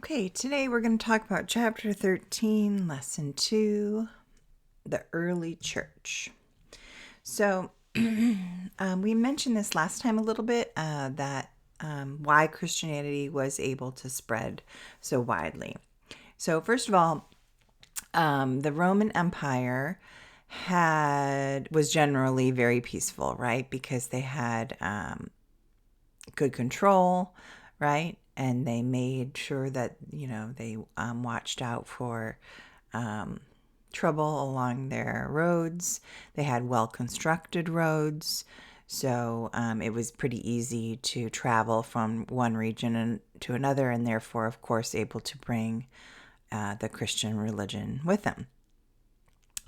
Okay, today we're going to talk about chapter 13, lesson 2, the early church. So, we mentioned this last time a little bit that why Christianity was able to spread so widely. So, first of all, the Roman Empire was generally very peaceful, right? Because they had good control, right? And they made sure that, they watched out for trouble along their roads. They had well constructed roads. So it was pretty easy to travel from one region to another, and therefore, of course, able to bring the Christian religion with them.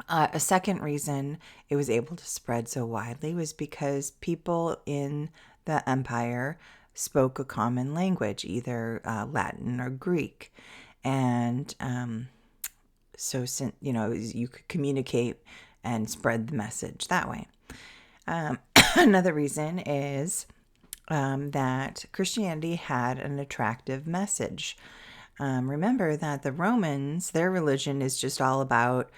A second reason it was able to spread so widely was because people in the empire spoke a common language, either Latin or Greek. And so, you could communicate and spread the message that way. Another reason is that Christianity had an attractive message. Remember that the Romans, their religion is just all about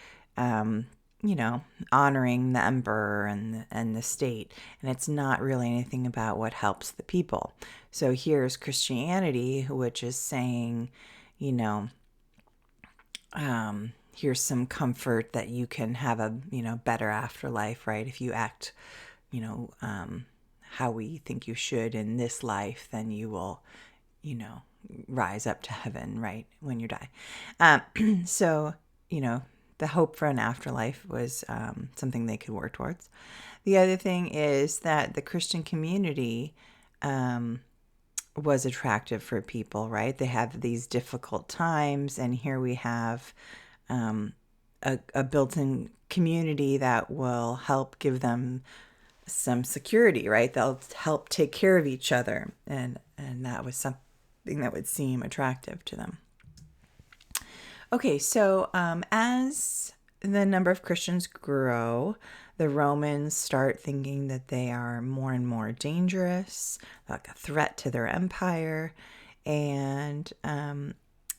honoring the emperor and the state, and it's not really anything about what helps the people. So here's Christianity, which is saying, here's some comfort that you can have a better afterlife, right? If you act, how we think you should in this life, then you will, rise up to heaven, right, when you die. So, the hope for an afterlife was something they could work towards. The other thing is that the Christian community was attractive for people, right? They have these difficult times, and here we have a built-in community that will help give them some security, right? They'll help take care of each other, and that was something that would seem attractive to them. Okay, so as the number of Christians grow, the Romans start thinking that they are more and more dangerous, like a threat to their empire. And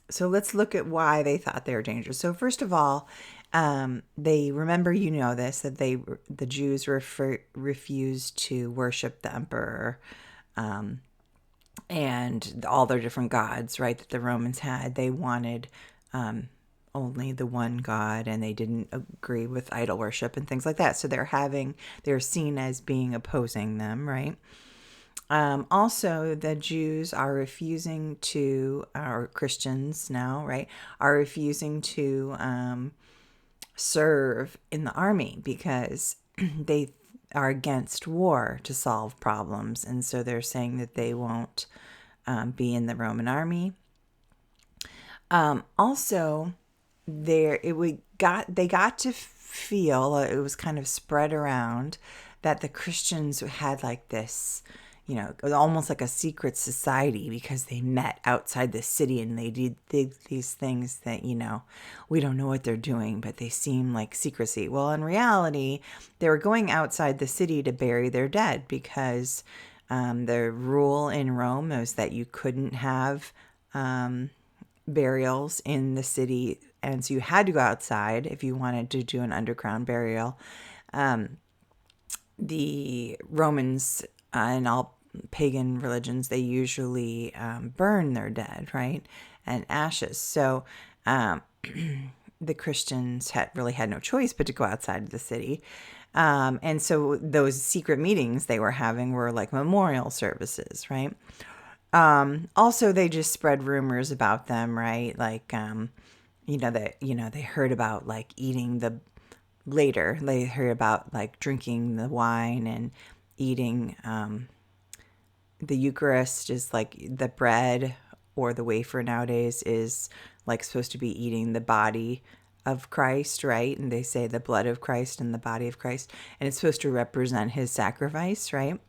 so let's look at why they thought they were dangerous. So first of all, they remember, this, that the Jews refused to worship the emperor and all their different gods, right, that the Romans had. They wanted only the one God, and they didn't agree with idol worship and things like that. So they're seen as being opposing them, right? Also, the Jews are refusing to, or Christians now, right, are refusing to serve in the army because they are against war to solve problems. And so they're saying that they won't be in the Roman army. Also, they got to feel, it was kind of spread around, that the Christians had like this, it was almost like a secret society, because they met outside the city and they did these things that, we don't know what they're doing, but they seem like secrecy. Well, in reality, they were going outside the city to bury their dead, because the rule in Rome was that you couldn't have burials in the city, and so you had to go outside if you wanted to do an underground burial. The Romans and all pagan religions, they usually burn their dead, right, and ashes. So the Christians really had no choice but to go outside of the city. And so those secret meetings they were having were like memorial services, right? Also, they just spread rumors about them, right? Like, they heard about like they heard about like drinking the wine and eating the Eucharist is like the bread, or the wafer nowadays is like supposed to be eating the body of Christ, right? And they say the blood of Christ and the body of Christ, and it's supposed to represent his sacrifice, right?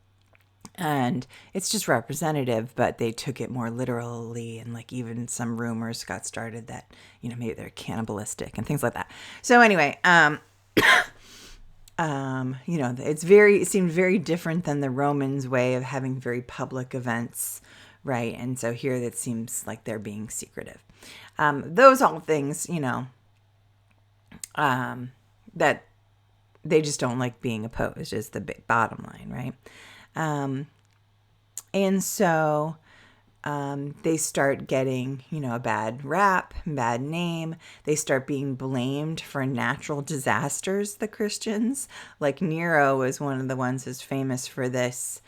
And it's just representative, but they took it more literally, and like even some rumors got started that, maybe they're cannibalistic and things like that. So anyway, it seemed very different than the Romans' way of having very public events right? And so here it seems like they're being secretive. Those all things, that they just don't like being opposed is the bottom line, right? And so they start getting, a bad rap, bad name. They start being blamed for natural disasters, the Christians. Like Nero was one of the ones who's famous for this,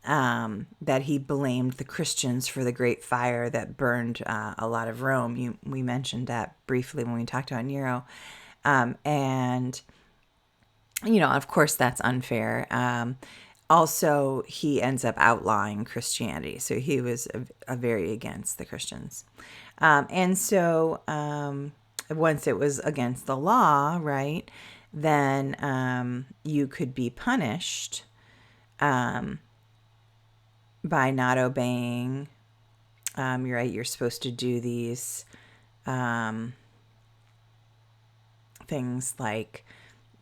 that he blamed the Christians for the great fire that burned a lot of Rome. We mentioned that briefly when we talked about Nero. And, of course, that's unfair. Also, he ends up outlawing Christianity. So he was a very against the Christians. And so once it was against the law, right, then you could be punished by not obeying. You're supposed to do these things like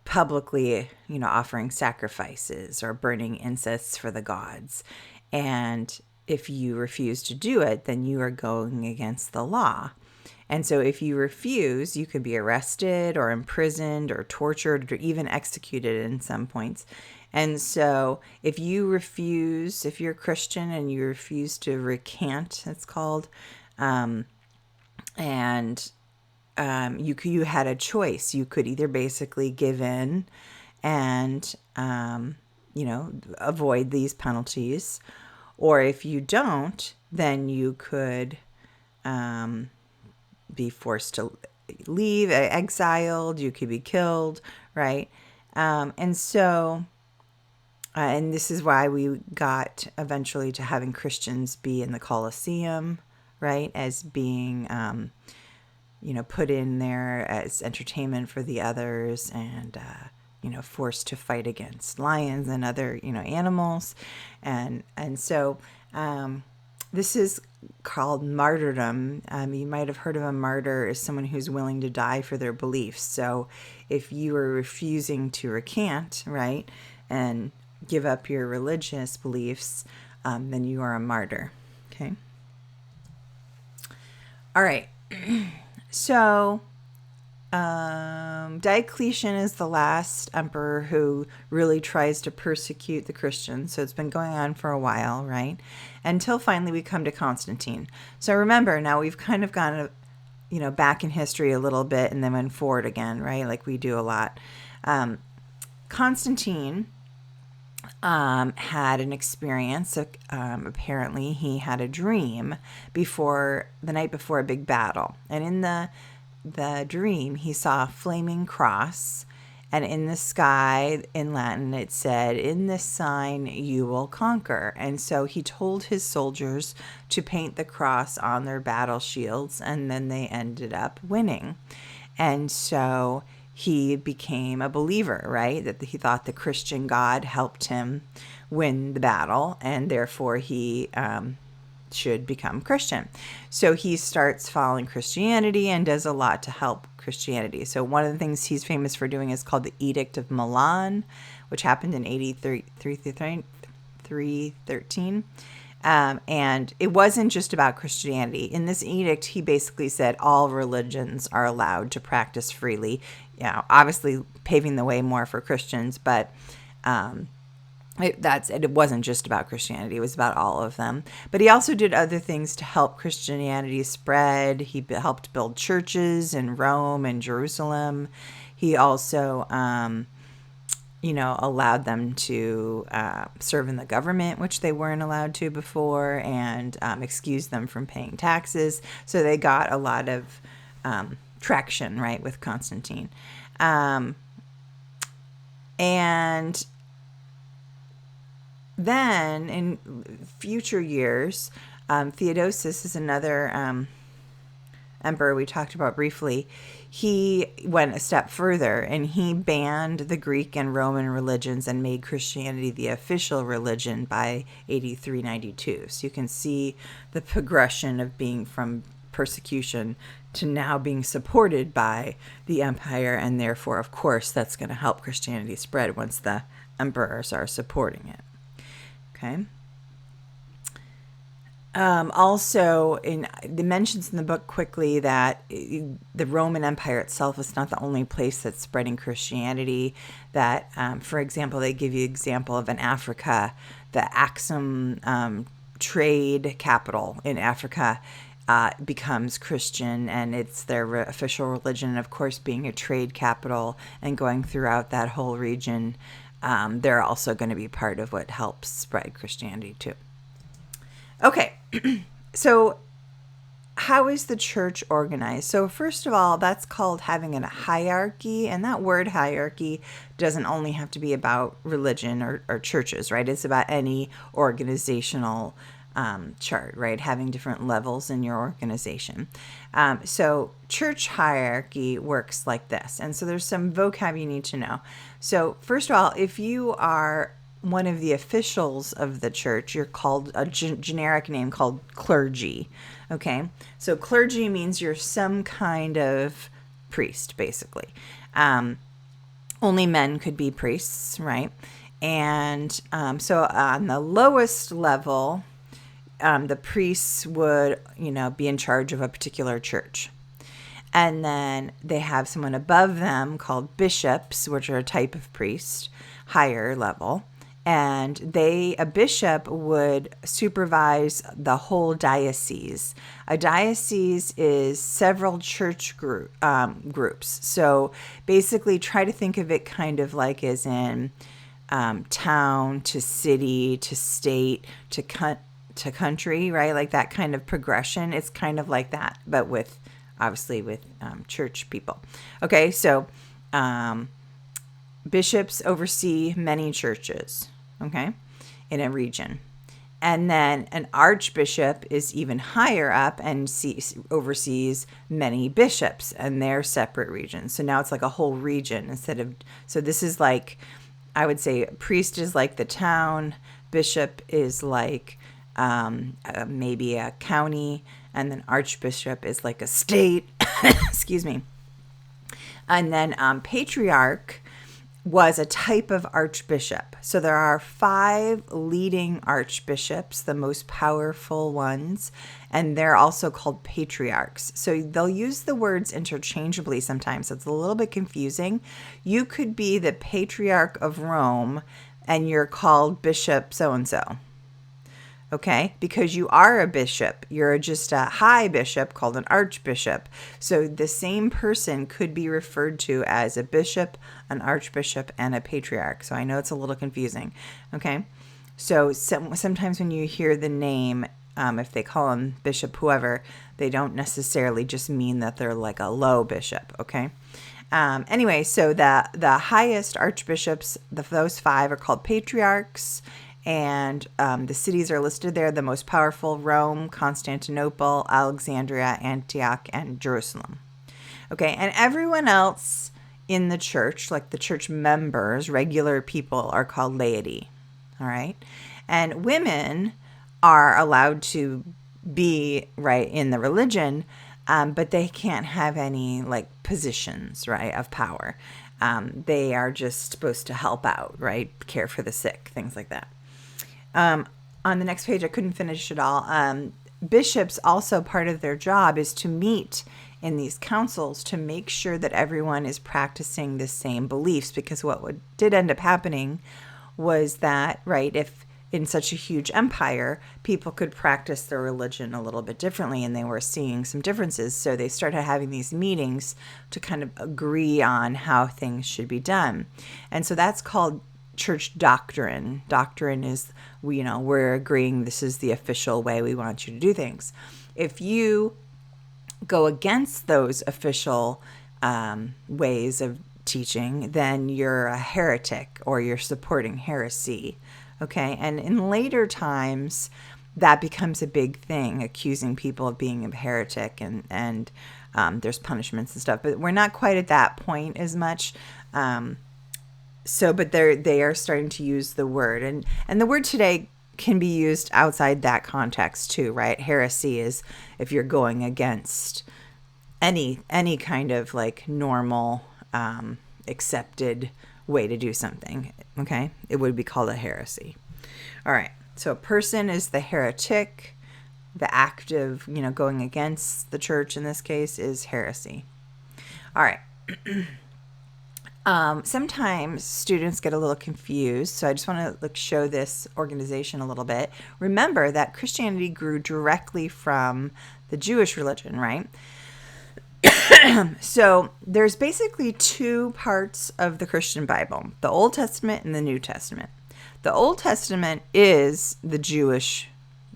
publicly, offering sacrifices or burning incense for the gods. And if you refuse to do it, then you are going against the law. And so if you refuse, you could be arrested or imprisoned or tortured or even executed in some points. And so if you're a Christian and you refuse to recant, it's called, and you had a choice. You could either basically give in and, avoid these penalties, or if you don't, then you could be forced to leave, exiled, you could be killed, right? And so, and this is why we got eventually to having Christians be in the Colosseum, right, as being put in there as entertainment for the others, and forced to fight against lions and other animals, and so this is called martyrdom. You might have heard of a martyr as someone who's willing to die for their beliefs. So if you are refusing to recant, right, and give up your religious beliefs, then you are a martyr. Okay. All right. So, Diocletian is the last emperor who really tries to persecute the Christians. So it's been going on for a while, right? Until finally we come to Constantine. So remember, now we've kind of gone, back in history a little bit and then went forward again, right? Like we do a lot. Constantine had an experience. Apparently, he had a dream the night before a big battle, and in the dream, he saw a flaming cross, and in the sky, in Latin, it said, "In this sign you will conquer." And so he told his soldiers to paint the cross on their battle shields, and then they ended up winning. And so he became a believer, right? That he thought the Christian God helped him win the battle, and therefore he should become Christian. So he starts following Christianity and does a lot to help Christianity. So one of the things he's famous for doing is called the Edict of Milan, which happened in AD 313. And it wasn't just about Christianity. In this edict, he basically said all religions are allowed to practice freely. Obviously paving the way more for Christians, but it wasn't just about Christianity. It was about all of them. But he also did other things to help Christianity spread. He helped build churches in Rome and Jerusalem. He also allowed them to serve in the government, which they weren't allowed to before, and excused them from paying taxes. So they got a lot of traction, right, with Constantine. And then in future years, Theodosius is another emperor we talked about briefly. He went a step further and he banned the Greek and Roman religions and made Christianity the official religion by AD 392. So you can see the progression of being from persecution to now being supported by the empire, and therefore, of course, that's going to help Christianity spread once the emperors are supporting it. Okay. Also, in the mentions in the book quickly that the Roman Empire itself is not the only place that's spreading Christianity. That, for example, they give you example of in Africa, the Axum trade capital in Africa becomes Christian, and it's their official religion. And of course, being a trade capital and going throughout that whole region, they're also going to be part of what helps spread Christianity too. Okay, so how is the church organized? So first of all, that's called having a hierarchy, and that word hierarchy doesn't only have to be about religion or churches, right? It's about any organizational chart, right? Having different levels in your organization. So church hierarchy works like this, and so there's some vocab you need to know. So first of all, if you are one of the officials of the church, you're called a generic name called clergy. Okay, so clergy means you're some kind of priest, basically. Only men could be priests, right? And so on the lowest level, the priests would, be in charge of a particular church. And then they have someone above them called bishops, which are a type of priest, higher level. And a bishop would supervise the whole diocese. A diocese is several church groups. So basically try to think of it kind of like as in town to city to state to country, right? Like that kind of progression. It's kind of like that, but obviously with church people. Okay, so bishops oversee many churches, okay, in a region. And then an archbishop is even higher up and oversees many bishops and their separate regions. So now it's like a whole region so this is like, I would say priest is like the town, bishop is like maybe a county, and then archbishop is like a state. Excuse me. And then patriarch was a type of archbishop. So there are 5 leading archbishops, the most powerful ones, and they're also called patriarchs. So they'll use the words interchangeably sometimes. So it's a little bit confusing. You could be the patriarch of Rome and you're called bishop so-and-so. Okay, because you are a bishop. You're just a high bishop called an archbishop. So the same person could be referred to as a bishop, an archbishop, and a patriarch. So I know it's a little confusing. Okay, so sometimes when you hear the name, if they call him bishop whoever, they don't necessarily just mean that they're like a low bishop. Okay. Anyway, so the highest archbishops, those 5 are called patriarchs. And the cities are listed there, the most powerful: Rome, Constantinople, Alexandria, Antioch, and Jerusalem. Okay, and everyone else in the church, like the church members, regular people, are called laity. All right, and women are allowed to be, right, in the religion, but they can't have any, like, positions, right, of power. They are just supposed to help out, right, care for the sick, things like that. On the next page, I couldn't finish it all. Bishops, also part of their job is to meet in these councils to make sure that everyone is practicing the same beliefs, because what did end up happening was that, right, if in such a huge empire, people could practice their religion a little bit differently, and they were seeing some differences. So they started having these meetings to kind of agree on how things should be done. And so that's called church doctrine. Doctrine is, we're agreeing this is the official way we want you to do things. If you go against those official ways of teaching, then you're a heretic or you're supporting heresy. Okay, and in later times, that becomes a big thing, accusing people of being a heretic, and there's punishments and stuff. But we're not quite at that point as much. But they are starting to use the word, and the word today can be used outside that context too, right? Heresy is if you're going against any kind of like normal accepted way to do something. Okay, it would be called a heresy. All right, so a person is the heretic, the act of, going against the church in this case is heresy. All right. Sometimes students get a little confused, so I just want to show this organization a little bit. Remember that Christianity grew directly from the Jewish religion, right? So there's basically two parts of the Christian Bible, the Old Testament and the New Testament. The Old Testament is the Jewish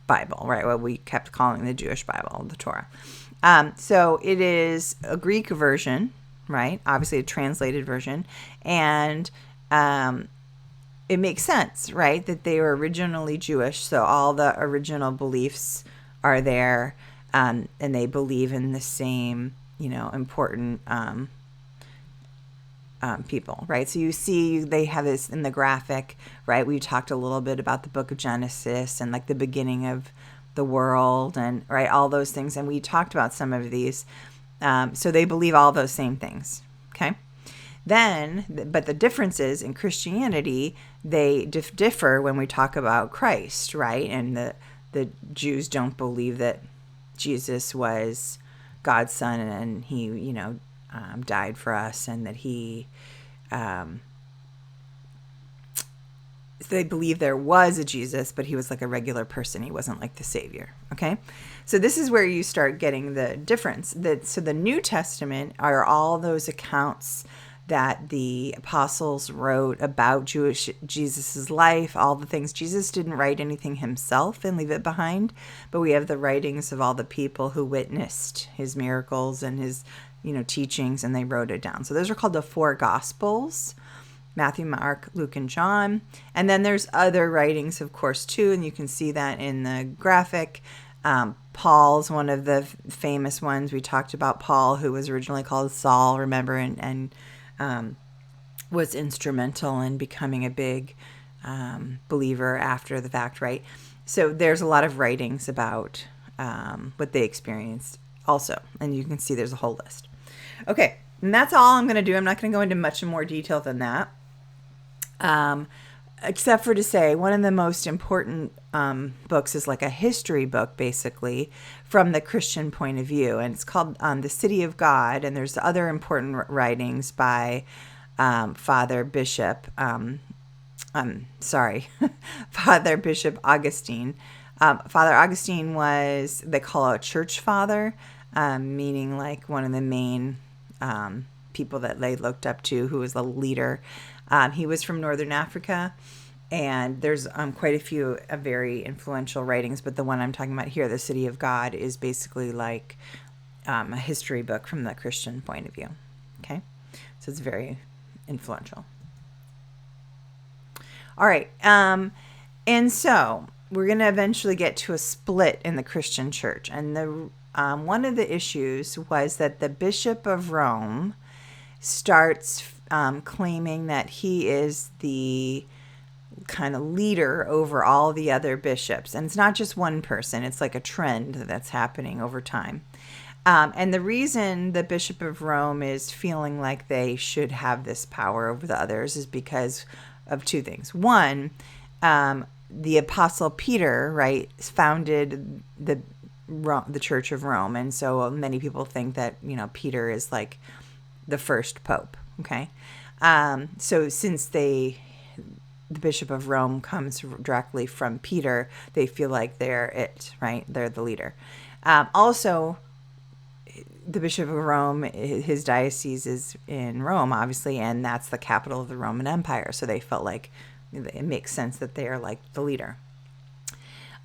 Bible, right? What we kept calling the Jewish Bible, the Torah. So it is a Greek version, right? Obviously a translated version. And it makes sense, right? That they were originally Jewish. So all the original beliefs are there, and they believe in the same, important people, right? So you see they have this in the graphic, right? We talked a little bit about the book of Genesis and like the beginning of the world and, right, all those things. And we talked about some of these. So they believe all those same things, okay? But the difference is in Christianity, they differ when we talk about Christ, right? And the Jews don't believe that Jesus was God's son and he, died for us, and that he, they believe there was a Jesus, but he was like a regular person. He wasn't like the Savior, okay? So this is where you start getting the difference. So the New Testament are all those accounts that the apostles wrote about Jesus's life, all the things. Jesus didn't write anything himself and leave it behind, but we have the writings of all the people who witnessed his miracles and his, teachings, and they wrote it down. So those are called the four Gospels: Matthew, Mark, Luke, and John. And then there's other writings, of course, too, and you can see that in the graphic. Paul's one of the famous ones. We talked about Paul, who was originally called Saul, remember, and was instrumental in becoming a big believer after the fact, right? So there's a lot of writings about what they experienced also, and you can see there's a whole list. Okay, and that's all I'm going to do. I'm not going to go into much more detail than that, except for to say one of the most important books is like a history book, basically, from the Christian point of view, and it's called The City of God, and there's other important writings by Father Bishop Augustine. Father Augustine was, they call a church father, meaning like one of the main people that they looked up to, who was the leader. He was from Northern Africa, and there's quite a few very influential writings, but the one I'm talking about here, The City of God, is basically like a history book from the Christian point of view. Okay, so it's very influential. All right, and so we're going to eventually get to a split in the Christian church, and the one of the issues was that the Bishop of Rome starts claiming that he is the kind of leader over all the other bishops. And it's not just one person. It's like a trend that's happening over time. And the reason the Bishop of Rome is feeling like they should have this power over the others is because of two things. One, the Apostle Peter, right, founded the Church of Rome. And so many people think that, Peter is like the first pope. Okay. So since the Bishop of Rome comes directly from Peter, they feel like they're it, right? They're the leader. Also, the Bishop of Rome, his diocese is in Rome, obviously, and that's the capital of the Roman Empire. So they felt like it makes sense that they are like the leader.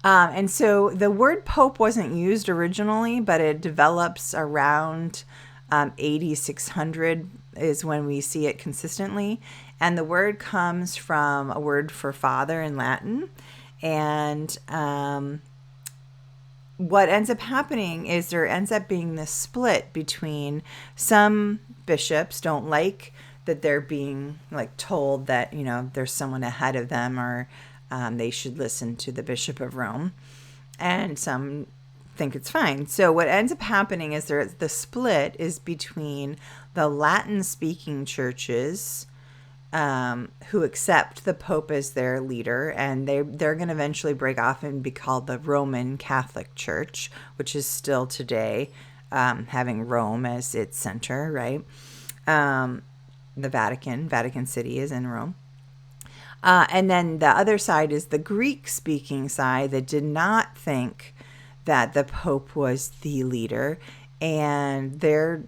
And so the word pope wasn't used originally, but it develops around AD 600 is when we see it consistently. And the word comes from a word for father in Latin. And what ends up happening is there ends up being this split between some bishops don't like that they're being like told that, there's someone ahead of them, or they should listen to the Bishop of Rome. And some think it's fine. So what ends up happening is the split is between the Latin-speaking churches who accept the Pope as their leader, and they're going to eventually break off and be called the Roman Catholic Church, which is still today having Rome as its center, right? The Vatican City is in Rome. And then the other side is the Greek-speaking side that did not think that the Pope was the leader, and their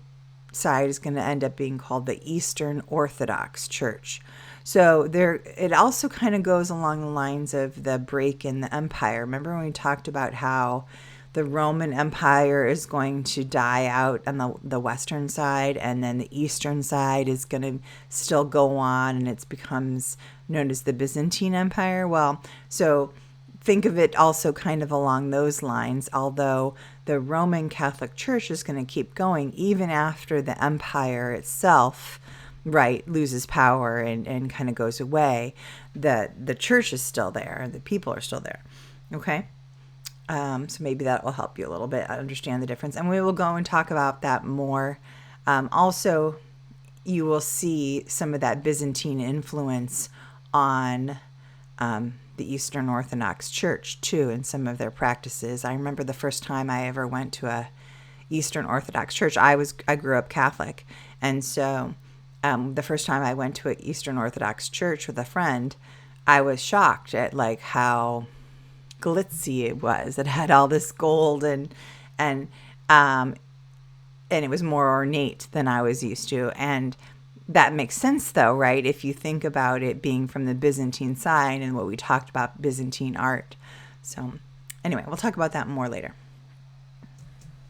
side is going to end up being called the Eastern Orthodox Church. So it also kind of goes along the lines of the break in the empire. Remember when we talked about how the Roman Empire is going to die out on the western side, and then the eastern side is going to still go on, and it becomes known as the Byzantine Empire? Well, so think of it also kind of along those lines, although the Roman Catholic Church is going to keep going even after the empire itself, right, loses power and kind of goes away. The church is still there. The people are still there. Okay? So maybe that will help you a little bit understand the difference. And we will go and talk about that more. Also, you will see some of that Byzantine influence on the Eastern Orthodox Church too, in some of their practices. I remember the first time I ever went to a Eastern Orthodox church. I grew up Catholic, and so the first time I went to an Eastern Orthodox church with a friend, I was shocked at like how glitzy it was. It had all this gold and it was more ornate than I was used to. And that makes sense though, right? If you think about it being from the Byzantine side and what we talked about Byzantine art. So anyway, we'll talk about that more later.